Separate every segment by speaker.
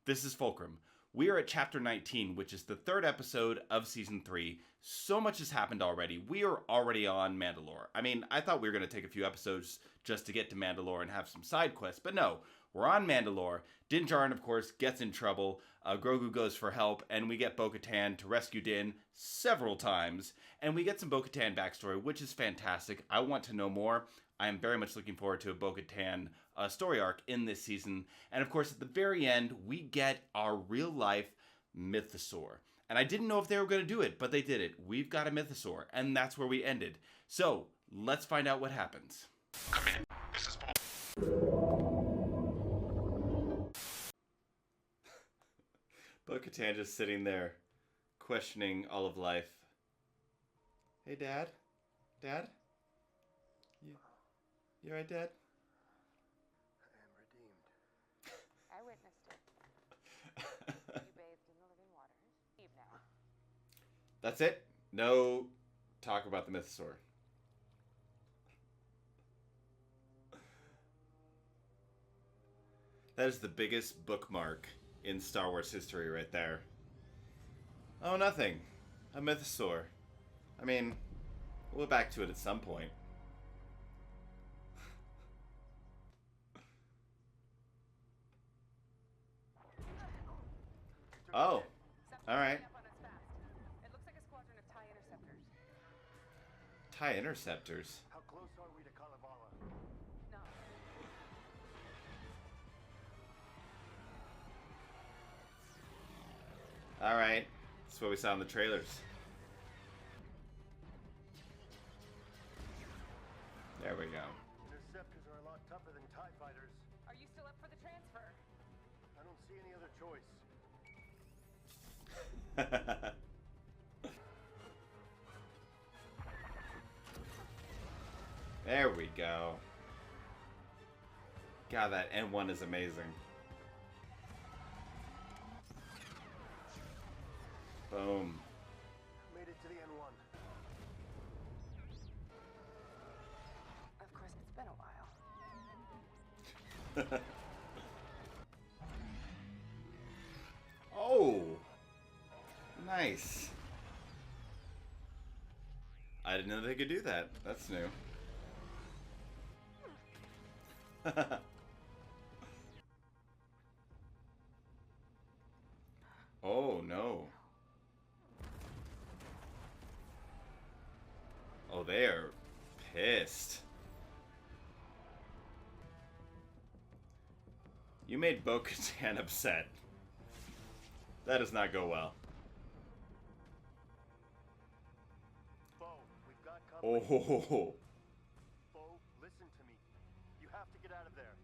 Speaker 1: This is Fulcrum. We are at Chapter 19, which is the third episode of Season 3. So much has happened already. We are already on Mandalore. I mean, I thought we were going to take a few episodes just to get to Mandalore and have some side quests, but no. We're on Mandalore. Din Djarin, of course, gets in trouble. Grogu goes for help, and we get Bo-Katan to rescue Din several times. And we get some Bo-Katan backstory, which is fantastic. I want to know more. I am very much looking forward to a Bo-Katan story arc in this season. And of course, at the very end, we get our real-life mythosaur. And I didn't know if they were going to do it, but they did it. We've got a mythosaur, and that's where we ended. So, let's find out what happens.
Speaker 2: Come in. This is Paul.
Speaker 1: Bo-Katan just sitting there, questioning all of life. Hey, Dad? Dad? You alright, Dad?
Speaker 3: I am redeemed.
Speaker 4: I witnessed it. You bathed in the living waters. Leave now.
Speaker 1: That's it? No talk about the mythosaur. That is the biggest bookmark in Star Wars history right there. Oh, nothing. A mythosaur. I mean, we'll get back to it at some point. Oh, alright.
Speaker 4: It looks like a squadron of TIE interceptors.
Speaker 1: TIE interceptors.
Speaker 3: How close are we to Kalevala?
Speaker 4: No.
Speaker 1: Alright. That's what we saw in the trailers. There we go.
Speaker 3: Interceptors are a lot tougher than TIE fighters.
Speaker 4: Are you still up for the transfer?
Speaker 3: I don't see any other choice.
Speaker 1: There we go. God, that N1 is amazing. Boom.
Speaker 3: Made it to the N1.
Speaker 4: Of course, it's been a while.
Speaker 1: Oh! Nice. I didn't know they could do that. That's new. Oh, no. Oh, they are pissed. You made Bo-Katan upset. That does not go well.
Speaker 3: Bo, we've got company.
Speaker 1: Oh.
Speaker 3: Bo, listen to me. You have to get out of there.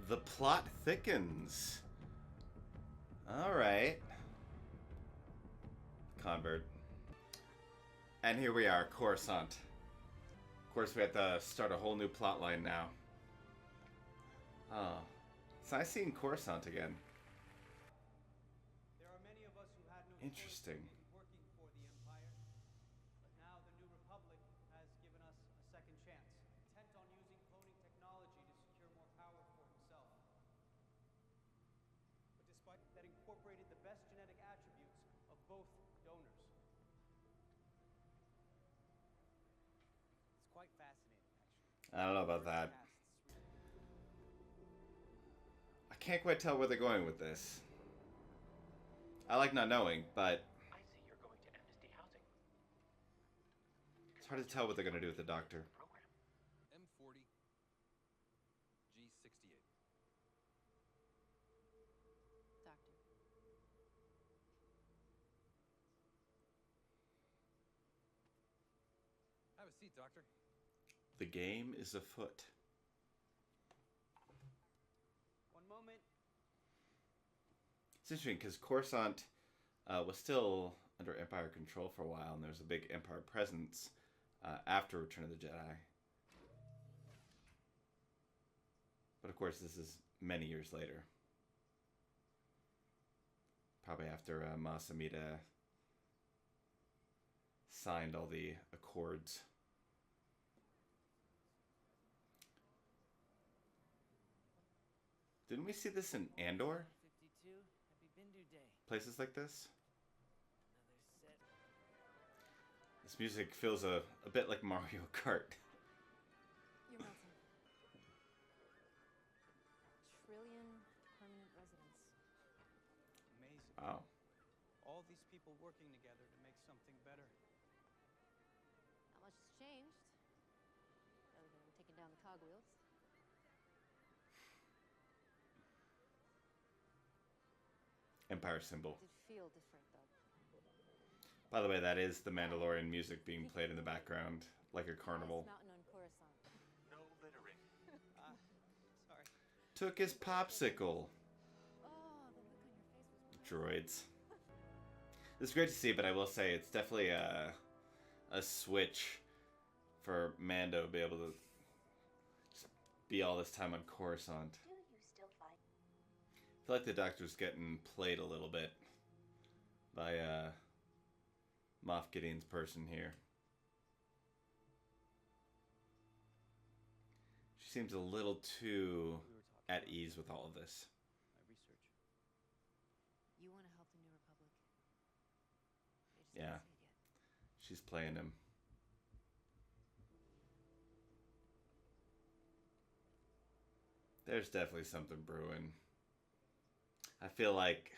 Speaker 1: The plot thickens. Alright. Convert. And here we are, Coruscant. Of course, we have to start a whole new plot line now. Oh. It's nice seeing Coruscant again.
Speaker 5: There are many of us who had no
Speaker 1: Interesting.
Speaker 5: choice in working for the Empire, but now the New Republic has given us a second chance, intent on using cloning technology to secure more power for himself. But despite that, incorporated the best genetic attributes of both donors. It's quite fascinating, actually.
Speaker 1: I don't know about that. I can't quite tell where they're going with this. I like not knowing, but
Speaker 2: I see you're going to Amnesty Housing
Speaker 1: it's hard to tell what they're going to do with the Doctor.
Speaker 2: program.
Speaker 6: M40 G68.
Speaker 7: Doctor.
Speaker 6: Have a seat, Doctor.
Speaker 1: The game is afoot.
Speaker 5: One moment.
Speaker 1: It's interesting because Coruscant was still under Empire control for a while, and there was a big Empire presence after Return of the Jedi. But of course, this is many years later. Probably after Mas Amedda signed all the accords. Didn't we see this in Andor?
Speaker 7: 52. Happy Bindu Day.
Speaker 1: Places like this?
Speaker 7: Another set.
Speaker 1: This music feels a bit like Mario Kart.
Speaker 8: You're melting. Trillion permanent residents.
Speaker 5: Amazing.
Speaker 1: Wow.
Speaker 5: All these people working together to make something better.
Speaker 8: Not much has changed. Other than taking down the cogwheels.
Speaker 1: Empire symbol.
Speaker 8: It did feel different, though.
Speaker 1: By the way, that is the Mandalorian music being played in the background, like a carnival.
Speaker 8: Highest mountain on Coruscant.
Speaker 3: No littering.
Speaker 5: Sorry.
Speaker 1: Took his popsicle.
Speaker 8: Oh, the look on your face was
Speaker 1: Droids. It's great to see, but I will say it's definitely a switch for Mando to be able to just be all this time on Coruscant.
Speaker 4: Do you still fight?
Speaker 1: I feel like the Doctor's getting played a little bit by Moff Gideon's person here. She seems a little too at ease with all of this.
Speaker 5: My research.
Speaker 8: You want to help the New Republic. They just
Speaker 1: Yeah.
Speaker 8: don't see it yet.
Speaker 1: She's playing him. There's definitely something brewing. I feel like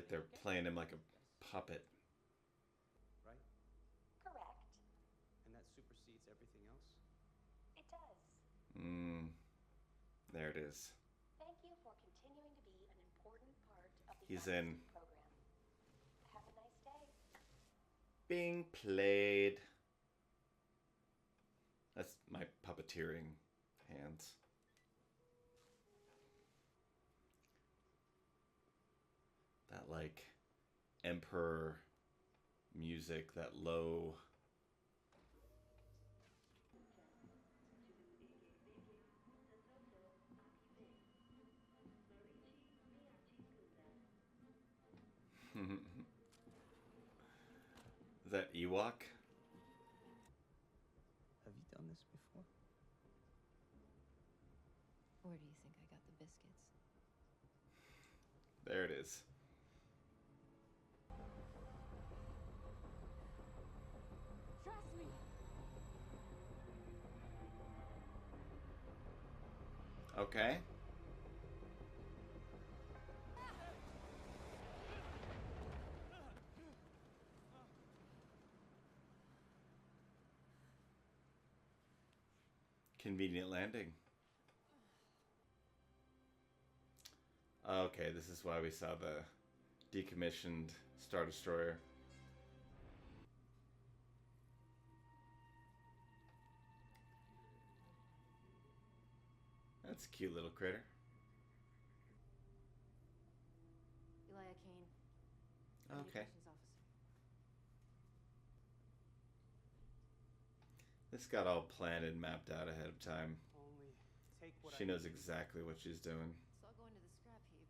Speaker 1: they're playing him like a puppet.
Speaker 5: Right?
Speaker 4: Correct.
Speaker 5: And that supersedes everything else?
Speaker 4: It does.
Speaker 1: There it is.
Speaker 4: Thank you for continuing to be an important part of the
Speaker 1: He's
Speaker 4: Embassy
Speaker 1: in.
Speaker 4: program. Have a nice day.
Speaker 1: Being played. That's my puppeteering hands. That like Emperor music, that low. Is that Ewok?
Speaker 5: Have you done this before?
Speaker 8: Where do you think I got the biscuits?
Speaker 1: There it is.
Speaker 8: Trust me!
Speaker 1: Okay. Convenient landing. Okay, this is why we saw the decommissioned Star Destroyer. That's a cute little critter.
Speaker 8: Elia Kane.
Speaker 1: Okay.
Speaker 8: Communications officer.
Speaker 1: This got all planned and mapped out ahead of time.
Speaker 5: Only take what
Speaker 1: She
Speaker 5: I
Speaker 1: knows
Speaker 5: need.
Speaker 1: exactly what she's doing.
Speaker 8: So I'll go into the scrap heap.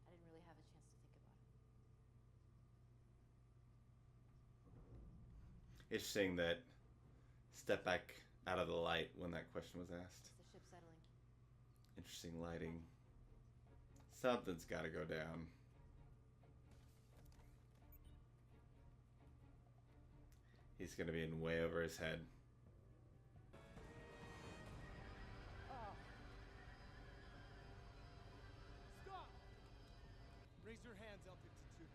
Speaker 8: I didn't really have a chance to think about it.
Speaker 1: Interesting that step back out of the light when that question was asked.
Speaker 8: Is the ship settling?
Speaker 1: Interesting lighting. Something's got to go down. He's going to be in way over his head.
Speaker 6: Stop! Raise your hands, L-52.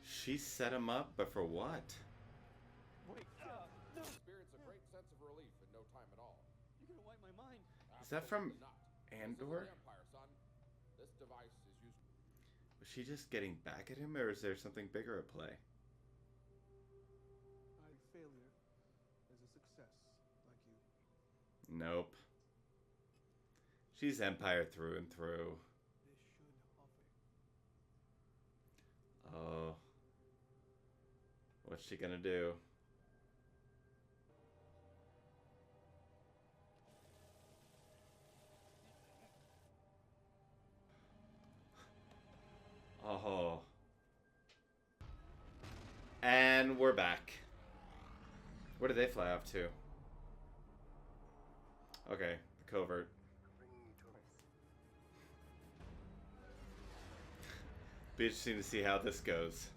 Speaker 1: She set him up, but for what?
Speaker 6: Experience a great sense of relief in no time at all.
Speaker 5: You're gonna wipe my mind.
Speaker 1: Is that from
Speaker 6: Absolutely not. This is
Speaker 1: Andor?
Speaker 6: the Empire, son. This device is used.
Speaker 1: Was she just getting back at him, or is there something bigger at play?
Speaker 9: Failure is a success, like you.
Speaker 1: Nope. She's Empire through and through.
Speaker 9: This should offer.
Speaker 1: Oh. What's she gonna do? Oh. And we're back. Where did they fly off to? Okay, the covert.
Speaker 3: Bringing you to
Speaker 1: Be interesting to see how this goes.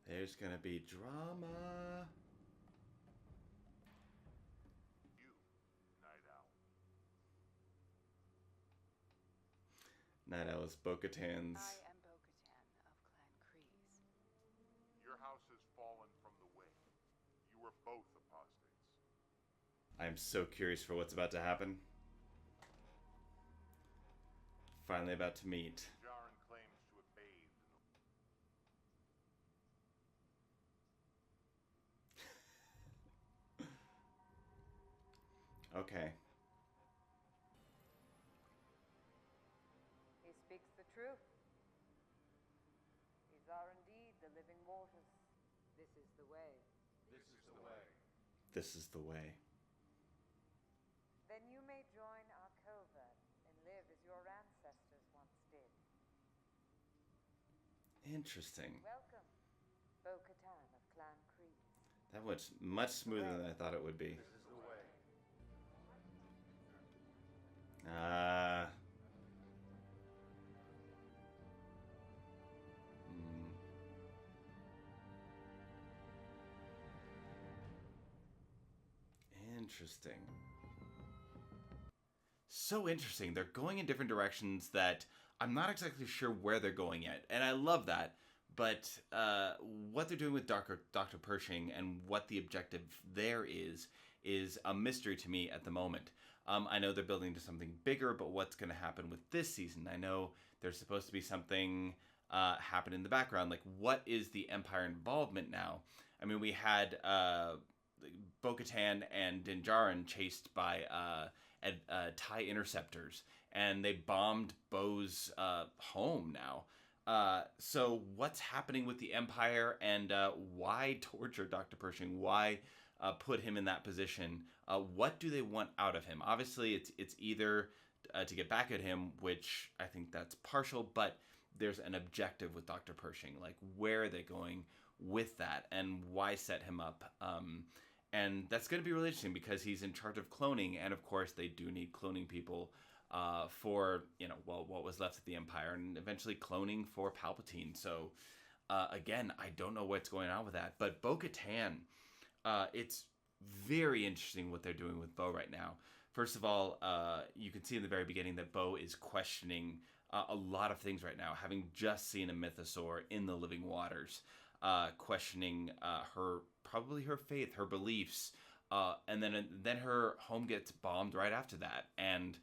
Speaker 1: There's gonna be drama.
Speaker 3: you, Night Owl.
Speaker 1: Night Owl is Bo-Katan's.
Speaker 4: I am Bo-Katan of Clan Kreese.
Speaker 3: Your house has fallen from the way. You were both apostates.
Speaker 1: I'm so curious for what's about to happen. Finally about to meet.
Speaker 3: Jaren claims to have bathed in the
Speaker 1: Okay.
Speaker 4: He speaks the truth. These are indeed the living waters. This is the way.
Speaker 3: This is the way.
Speaker 1: This is the way.
Speaker 4: Then you may join our covert and live as your ancestors once did.
Speaker 1: Interesting.
Speaker 4: Welcome, Bo-Katan of Clan Kreese.
Speaker 1: That was much smoother than I thought it would be.
Speaker 3: This is the way.
Speaker 1: Ah. Hmm. Interesting. So interesting. They're going in different directions that I'm not exactly sure where they're going yet. And I love that. But what they're doing with Dr. Pershing and what the objective there is a mystery to me at the moment. I know they're building to something bigger, but what's going to happen with this season? I know there's supposed to be something happen in the background. Like, what is the Empire involvement now? I mean, we had Bo-Katan and Din Djarin chased by TIE interceptors, and they bombed Bo's home now. So what's happening with the Empire, and why torture Dr. Pershing? Why put him in that position? What do they want out of him? Obviously, it's either to get back at him, which I think that's partial, but there's an objective with Dr. Pershing. Like, where are they going with that, and why set him up? And that's going to be really interesting because he's in charge of cloning, and of course they do need cloning people for, what was left of the Empire, and eventually cloning for Palpatine. So, again, I don't know what's going on with that. But Bo-Katan, it's very interesting what they're doing with Bo right now. First of all, you can see in the very beginning that Bo is questioning a lot of things right now, having just seen a mythosaur in the living waters, questioning probably her faith, her beliefs, and then her home gets bombed right after that, and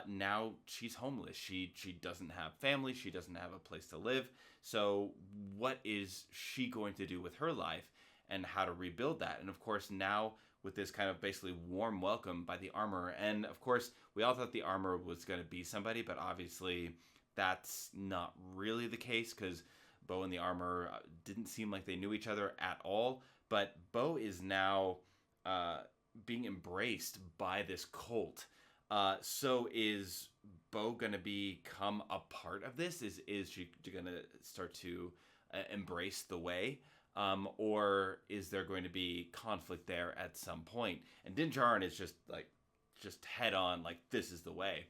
Speaker 1: now she's homeless. She doesn't have family. She doesn't have a place to live. So what is she going to do with her life, and how to rebuild that? And of course, now with this kind of basically warm welcome by the armorer, and of course we all thought the armorer was going to be somebody, but obviously that's not really the case, because Bo and the armorer didn't seem like they knew each other at all. But Bo is now being embraced by this cult. So is Bo going to become a part of this? Is she going to start to embrace the way? Or is there going to be conflict there at some point? And Din Djarin is just head on, like, this is the way.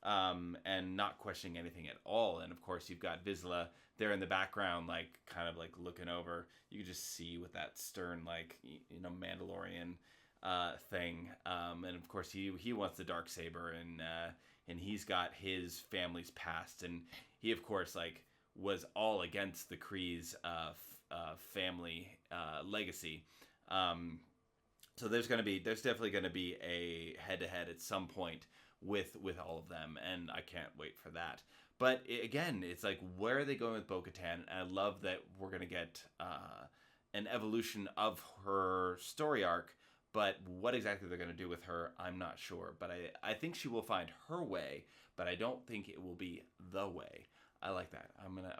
Speaker 1: And not questioning anything at all. And of course, you've got Vizsla there in the background, like, kind of like looking over. You can just see with that stern, like, Mandalorian thing. And of course, he wants the Darksaber, and he's got his family's past, and he of course was all against the Kreese family legacy. So there's definitely gonna be a head-to-head at some point with all of them, and I can't wait for that. But again, it's like, where are they going with Bo-Katan? And I love that we're gonna get an evolution of her story arc, but what exactly they're gonna do with her, I'm not sure. But I think she will find her way, but I don't think it will be the way. I like that.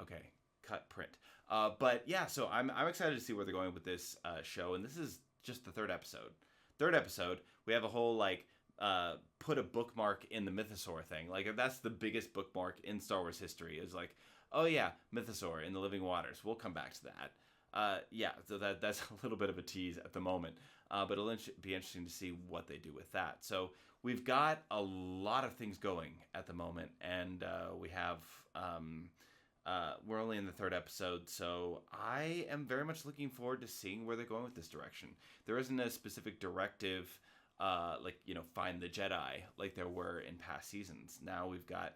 Speaker 1: Okay, cut print. But yeah, so I'm excited to see where they're going with this show, and this is just the third episode. We have a whole put a bookmark in the Mythosaur thing. Like, that's the biggest bookmark in Star Wars history, is like, oh yeah, Mythosaur in the living waters. We'll come back to that. Yeah, so that's a little bit of a tease at the moment. But it'll be interesting to see what they do with that. So we've got a lot of things going at the moment, and we have we're only in the third episode, so I am very much looking forward to seeing where they're going with this direction. There isn't a specific directive, like, you know, find the Jedi like there were in past seasons. Now we've got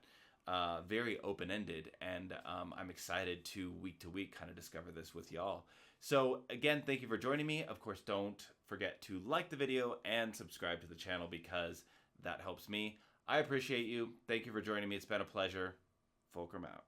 Speaker 1: very open-ended, and I'm excited to week kind of discover this with y'all. So again, thank you for joining me. Of course, don't forget to like the video and subscribe to the channel, because that helps me. I appreciate you. Thank you for joining me. It's been a pleasure. Fulcrum out.